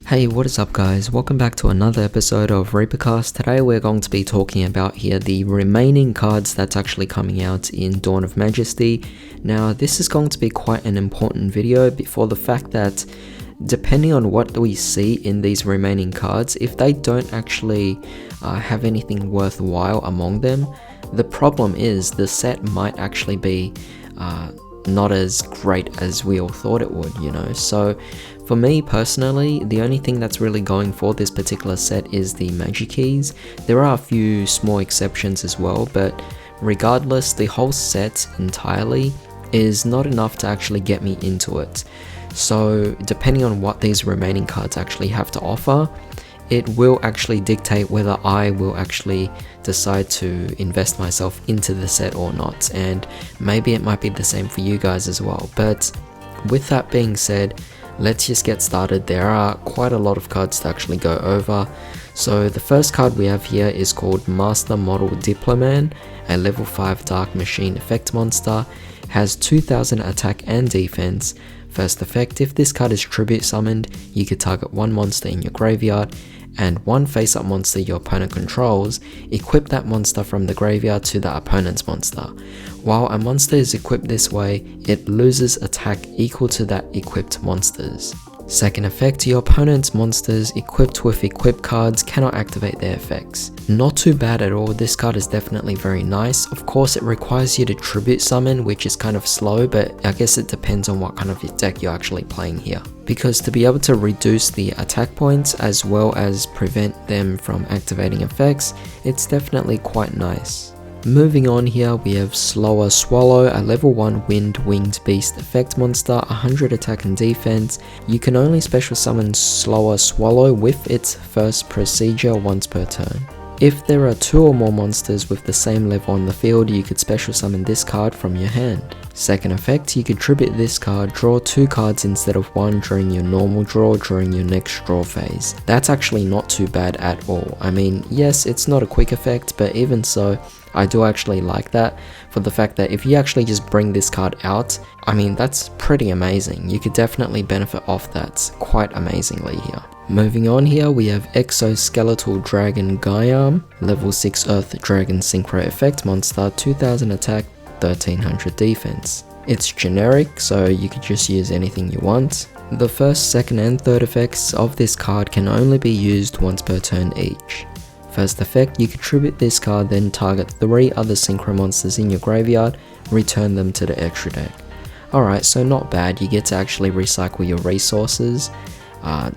Hey, what is up guys? Welcome back to another episode of ReaperCast. Today we're going to be talking about here the remaining cards that's actually coming out in Dawn of Majesty. Now this is going to be quite an important video for the fact that depending on what we see in these remaining cards, if they don't actually have anything worthwhile among them, the problem is the set might actually be not as great as we all thought it would, you know. So for me personally, the only thing that's really going for this particular set is the magic keys. There are a few small exceptions as well, but regardless, the whole set entirely is not enough to actually get me into it. So depending on what these remaining cards actually have to offer, it will actually dictate whether I will actually decide to invest myself into the set or not, and maybe it might be the same for you guys as well. But with that being said, let's just get started. There are quite a lot of cards to actually go over. So the first card we have here is called Master Model Diploman, a level 5 Dark Machine effect monster, has 2000 attack and defense. First effect, if this card is tribute summoned, you could target one monster in your graveyard and one face-up monster your opponent controls, equip that monster from the graveyard to the opponent's monster. While a monster is equipped this way, it loses attack equal to that equipped monster's. Second effect, your opponent's monsters equipped with equip cards cannot activate their effects. Not too bad at all, this card is definitely very nice. Of course it requires you to tribute summon, which is kind of slow, but I guess it depends on what kind of deck you're actually playing here. Because to be able to reduce the attack points as well as prevent them from activating effects, it's definitely quite nice. Moving on here, we have Slower Swallow, a level 1 Wind Winged Beast effect monster, 100 attack and defense. You can only special summon Slower Swallow with its first procedure once per turn. If there are 2 or more monsters with the same level on the field, you could special summon this card from your hand. Second effect, you could tribute this card, draw 2 cards instead of 1 during your normal draw during your next draw phase. That's actually not too bad at all. I mean, yes, it's not a quick effect, but even so, I do actually like that for the fact that if you actually just bring this card out, I mean, that's pretty amazing. You could definitely benefit off that quite amazingly here. Moving on here, we have Exoskeleton Dragon Guy, level 6 Earth Dragon Synchro effect monster, 2000 attack, 1300 defense. It's generic, so you could just use anything you want. The first, second and third effects of this card can only be used once per turn each. First effect, you contribute this card, then target 3 other synchro monsters in your graveyard, return them to the extra deck. Alright, so not bad, you get to actually recycle your resources.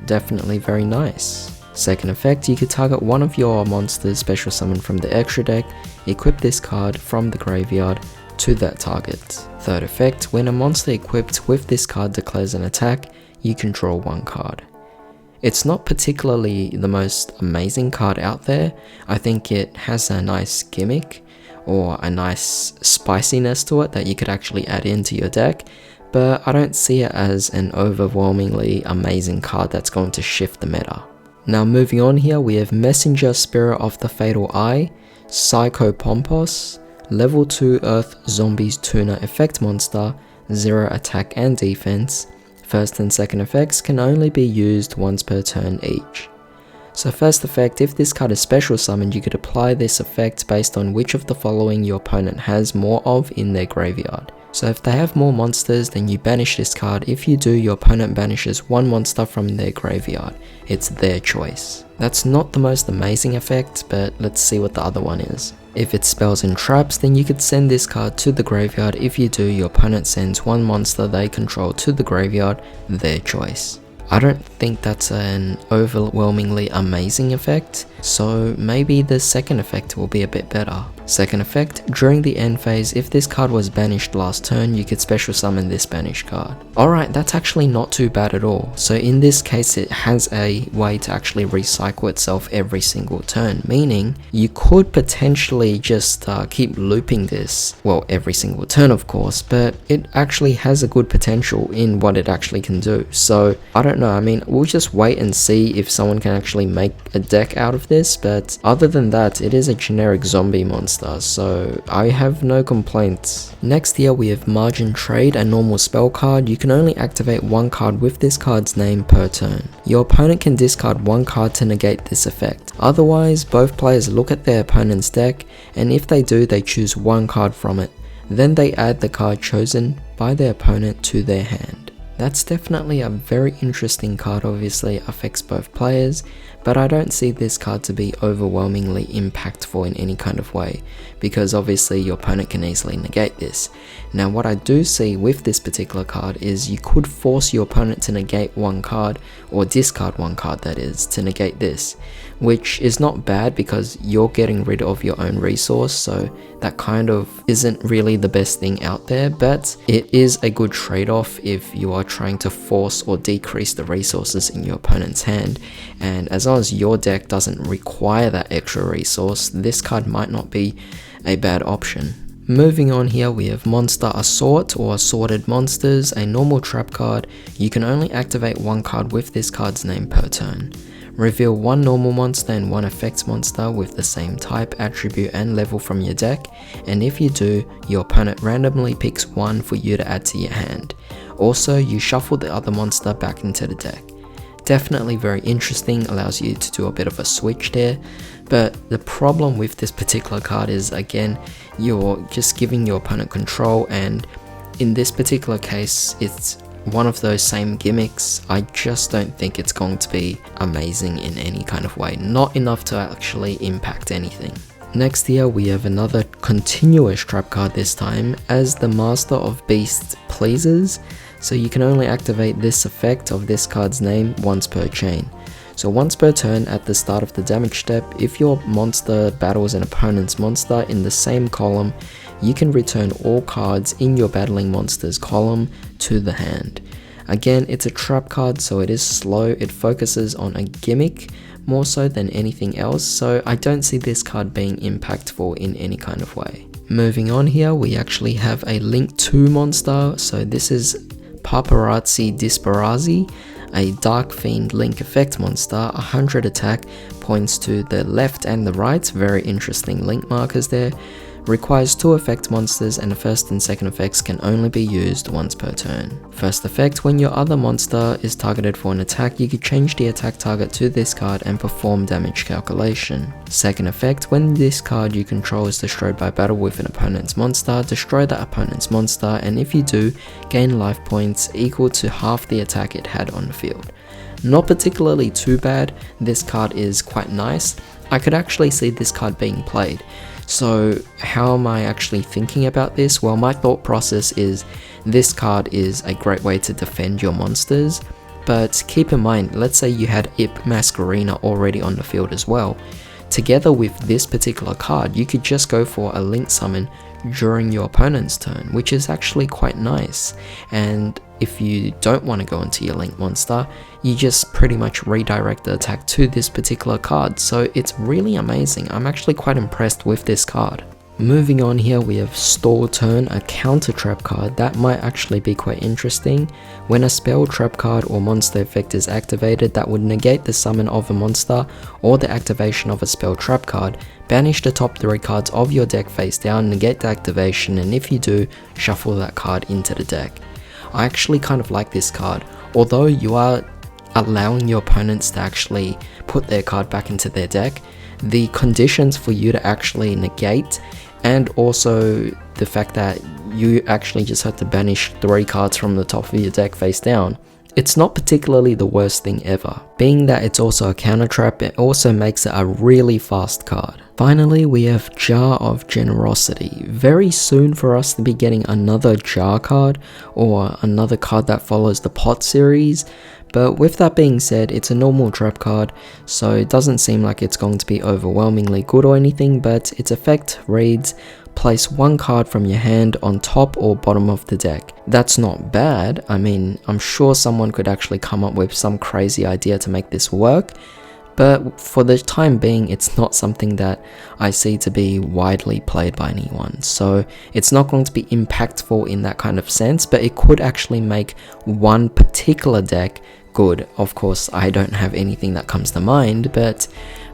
Definitely very nice. Second effect, you could target one of your monsters special summoned from the extra deck, equip this card from the graveyard to that target. Third effect, when a monster equipped with this card declares an attack, you can draw 1 card. It's not particularly the most amazing card out there. I think it has a nice gimmick or a nice spiciness to it that you could actually add into your deck, but I don't see it as an overwhelmingly amazing card that's going to shift the meta. Now moving on here, we have Messenger Spirit of the Fatal Eye, Psycho Pompous, level 2 Earth Zombies Tuner effect monster, 0 attack and defense. First and second effects can only be used once per turn each. So first effect, if this card is special summoned, you could apply this effect based on which of the following your opponent has more of in their graveyard. So if they have more monsters, then you banish this card. If you do, your opponent banishes 1 monster from their graveyard. It's their choice. That's not the most amazing effect, but let's see what the other one is. If it's spells and traps, then you could send this card to the graveyard. If you do, your opponent sends 1 monster they control to the graveyard, their choice. I don't think that's an overwhelmingly amazing effect, so maybe the second effect will be a bit better. Second effect, during the end phase, if this card was banished last turn, you could special summon this banished card. Alright, that's actually not too bad at all. So in this case, it has a way to actually recycle itself every single turn, meaning you could potentially just keep looping this, well, every single turn of course, but it actually has a good potential in what it actually can do. So I don't don't know, I mean, we'll just wait and see if someone can actually make a deck out of this, but other than that, it is a generic zombie monster, so I have no complaints. Next here we have Margin Trade, a normal spell card. You can only activate one card with this card's name per turn. Your opponent can discard one card to negate this effect. Otherwise, both players look at their opponent's deck, and if they do, they choose one card from it. Then they add the card chosen by their opponent to their hand. That's definitely a very interesting card. Obviously it affects both players, but I don't see this card to be overwhelmingly impactful in any kind of way, because obviously your opponent can easily negate this. Now what I do see with this particular card is you could force your opponent to negate one card, or discard one card that is, to negate this, which is not bad because you're getting rid of your own resource, so that kind of isn't really the best thing out there, but it is a good trade-off if you are trying to force or decrease the resources in your opponent's hand, and as long as your deck doesn't require that extra resource, this card might not be a bad option. Moving on here, we have Monster Assort or Assorted Monsters, a normal trap card. You can only activate one card with this card's name per turn. Reveal one normal monster and one effects monster with the same type, attribute and level from your deck, and if you do, your opponent randomly picks one for you to add to your hand. Also, you shuffle the other monster back into the deck. Definitely very interesting, allows you to do a bit of a switch there, but the problem with this particular card is, again, you're just giving your opponent control, and in this particular case, it's one of those same gimmicks. I just don't think it's going to be amazing in any kind of way, not enough to actually impact anything. Next here we have another continuous trap card, this time as the Master of Beasts Pleases. So you can only activate this effect of this card's name once per chain. So once per turn at the start of the damage step, if your monster battles an opponent's monster in the same column, you can return all cards in your battling monster's column to the hand. Again, it's a trap card, so it is slow. It focuses on a gimmick more so than anything else, so I don't see this card being impactful in any kind of way. Moving on here, we actually have a Link 2 monster. So this is Paparazzi Desperazi, a Dark Fiend Link effect monster, 100 attack, points to the left and the right, very interesting link markers there. Requires 2 effect monsters, and the first and second effects can only be used once per turn. First effect, when your other monster is targeted for an attack, you can change the attack target to this card and perform damage calculation. Second effect, when this card you control is destroyed by battle with an opponent's monster, destroy that opponent's monster, and if you do, gain life points equal to half the attack it had on the field. Not particularly too bad, this card is quite nice. I could actually see this card being played. So how am I actually thinking about this? Well, my thought process is this card is a great way to defend your monsters, but keep in mind, let's say you had Ip Masquerena already on the field as well. Together with this particular card, you could just go for a Link Summon during your opponent's turn, which is actually quite nice. And if you don't want to go into your Link monster, you just pretty much redirect the attack to this particular card, so it's really amazing. I'm actually quite impressed with this card. Moving on here, we have Stall Turn, a counter trap card that might actually be quite interesting. When a spell, trap card or monster effect is activated that would negate the summon of a monster or the activation of a spell trap card, banish the top 3 cards of your deck face down, negate the activation, and if you do, shuffle that card into the deck. I actually kind of like this card, although you are allowing your opponents to actually put their card back into their deck. The conditions for you to actually negate, and also the fact that you actually just have to banish 3 cards from the top of your deck face down, it's not particularly the worst thing ever. Being that it's also a counter trap, it also makes it a really fast card. Finally, we have Jar of Generosity. Very soon for us to be getting another Jar card, or another card that follows the Pot series. But with that being said, it's a normal trap card, so it doesn't seem like it's going to be overwhelmingly good or anything, but its effect reads, place 1 card from your hand on top or bottom of the deck. That's not bad. I mean, I'm sure someone could actually come up with some crazy idea to make this work, but for the time being, it's not something that I see to be widely played by anyone. So it's not going to be impactful in that kind of sense, but it could actually make one particular deck good. Of course, I don't have anything that comes to mind, but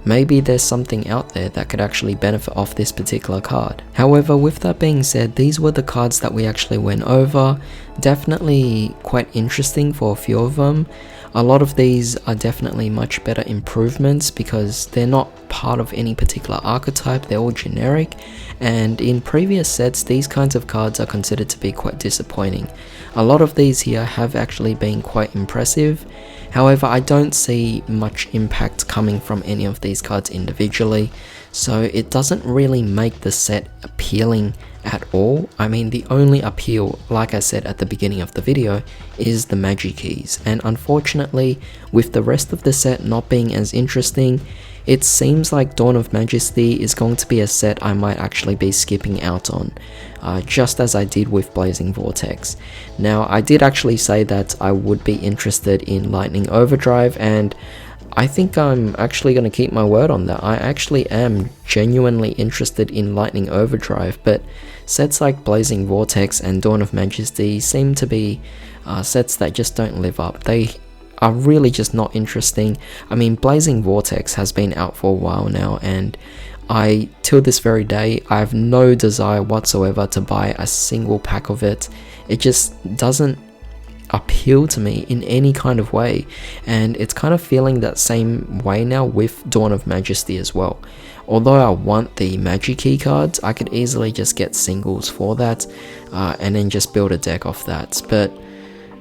maybe there's something out there that could actually benefit off this particular card. However, with that being said, these were the cards that we actually went over. Definitely quite interesting for a few of them. A lot of these are definitely much better improvements because they're not part of any particular archetype, they're all generic, and in previous sets these kinds of cards are considered to be quite disappointing. A lot of these here have actually been quite impressive. However, I don't see much impact coming from any of these cards individually, so it doesn't really make the set appealing at all. I mean, the only appeal, like I said at the beginning of the video, is the magic keys, and unfortunately, with the rest of the set not being as interesting, it seems like Dawn of Majesty is going to be a set I might actually be skipping out on, just as I did with Blazing Vortex. Now, I did actually say that I would be interested in Lightning Overdrive, and I think I'm actually going to keep my word on that. I actually am genuinely interested in Lightning Overdrive, but sets like Blazing Vortex and Dawn of Majesty seem to be sets that just don't live up. They are really just not interesting. I mean, Blazing Vortex has been out for a while now, and till this very day, I have no desire whatsoever to buy a single pack of it. It just doesn't appeal to me in any kind of way, and it's kind of feeling that same way now with Dawn of Majesty as well. Although I want the magic key cards, I could easily just get singles for that and then just build a deck off that, but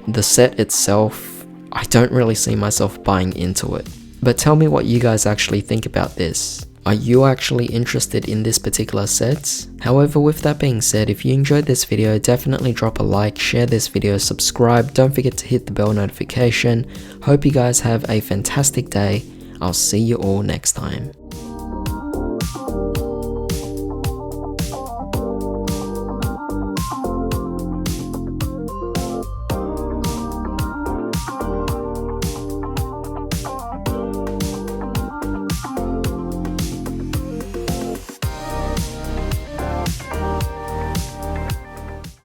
the set itself, I don't really see myself buying into it. But tell me what you guys actually think about this. Are you actually interested in this particular set? However, with that being said, if you enjoyed this video, definitely drop a like, share this video, subscribe, don't forget to hit the bell notification. Hope you guys have a fantastic day. I'll see you all next time.